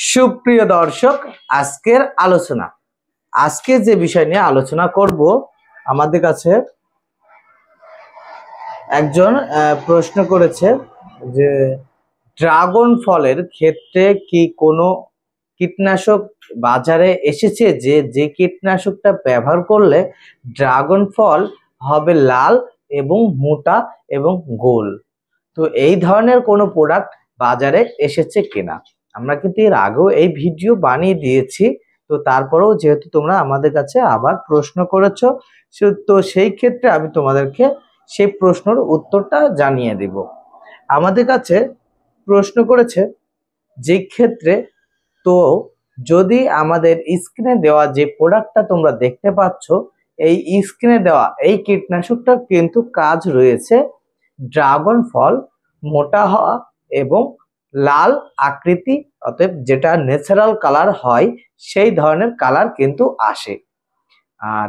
সুপ্রিয় দর্শক, আজকের আলোচনা আজকে যে বিষয় নিয়ে আলোচনা করব, আমাদের কাছে একজন প্রশ্ন করেছে যে ড্রাগন ফলের ক্ষেত্রে কি কোনো কীটনাশক বাজারে এসেছে যে যে কীটনাশকটা ব্যবহার করলে ড্রাগন ফল হবে লাল এবং মোটা এবং গোল। তো এই ধরনের কোনো প্রোডাক্ট বাজারে এসেছে কিনা। আমরা কিন্তু এর আগেও এই ভিডিও বানিয়ে দিয়েছি, তো তারপরেও যেহেতু তোমরা আমাদের কাছে আবার প্রশ্ন করেছো, তো সেই ক্ষেত্রে আমি তোমাদেরকে সেই প্রশ্নের উত্তরটা জানিয়ে দেব। আমাদের কাছে প্রশ্ন করেছে যে ক্ষেত্রে, তো যদি আমাদের স্ক্রিনে দেওয়া যে প্রোডাক্টটা তোমরা দেখতে পাচ্ছ, এই স্ক্রিনে দেওয়া এই কীটনাশকটার কিন্তু কাজ রয়েছে ড্রাগন ফল মোটা হওয়া এবং লাল আকৃতি, অতএব যেটা ন্যাচারাল কালার হয় সেই ধরনের কালার কিন্তু আসে। আর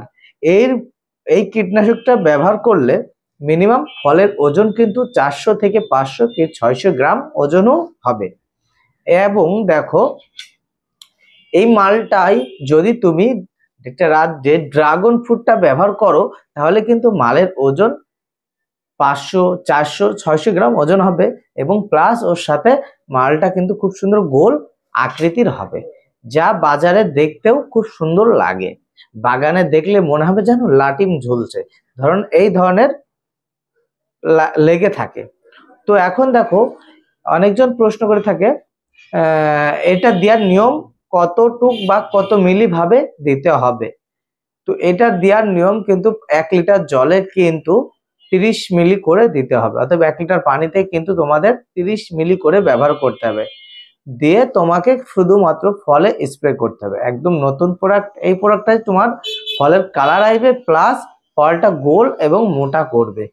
এই কীটনাশকটা ব্যবহার করলে মিনিমাম ফলের ওজন কিন্তু 400 থেকে 500 কি 600 গ্রাম ওজনও হবে। এবং দেখো, এই মালটাই যদি তুমি একটা যে ড্রাগন ফ্রুটটা ব্যবহার করো, তাহলে কিন্তু মালের ওজন 500 400 600 গ্রাম ওজন হবে এবং প্লাস ওর সাথে মালটা কিন্তু খুব সুন্দর গোল আকৃতির হবে, যা বাজারে দেখতেও খুব সুন্দর লাগে। বাগানে দেখলে মনে হবে যেন লাটিম ঝুলছে, ধরুন এই ধরনের লেগে থাকে। তো এখন দেখো, অনেকজন প্রশ্ন করে থাকে এটা দেওয়ার নিয়ম কতটুক বা কত মিলি ভাবে দিতে হবে। তো এটা দেওয়ার নিয়ম কিন্তু 1 লিটার জলে কিন্তু 30 মিলি করে দিতে হবে, অর্থাৎ 1 লিটার পানিতে কিন্তু তোমাদের 30 মিলি করে ব্যবহার করতে হবে, দিয়ে তোমাকে শুধুমাত্র ফলে স্প্রে করতে হবে। একদম নতুন প্রোডাক্ট, এই প্রোডাক্টটাই তোমার ফলের কালার আসবে প্লাস ফলটা গোল এবং মোটা করবে।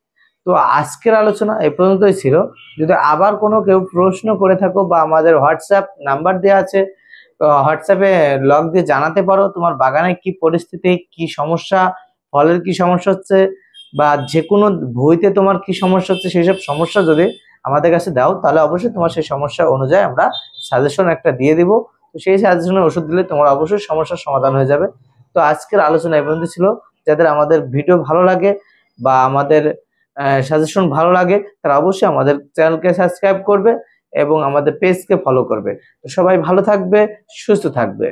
তো আজকের আলোচনা এই পর্যন্তই ছিল। যদি আবার কোনো কেউ প্রশ্ন করে থাকো বা আমাদের হোয়াটসঅ্যাপ নাম্বার দেওয়া আছে, হোয়াটসঅ্যাপে লগ দিয়ে জানাতে পারো তোমার বাগানে কি পরিস্থিতি, কি সমস্যা, ফলের কি সমস্যা হচ্ছে, বা যে কোনো ভুঁইতে তোমার কি সমস্যা হচ্ছে, সেই সব সমস্যা যদি আমাদের কাছে দাও, তাহলে অবশ্যই তোমার সেই সমস্যা অনুযায়ী আমরা সাজেশন একটা দিয়ে দিব। তো সেই সাজেশনের ওষুধ দিলে তোমার অবশ্যই সমস্যার সমাধান হয়ে যাবে। তো আজকের আলোচনা এই পর্যন্ত ছিল। যাদের আমাদের ভিডিও ভালো লাগে বা আমাদের সাজেশন ভালো লাগে, তারা অবশ্যই আমাদের চ্যানেলকে সাবস্ক্রাইব করবে এবং আমাদের পেজকে ফলো করবে। তো সবাই ভালো থাকবে, সুস্থ থাকবে।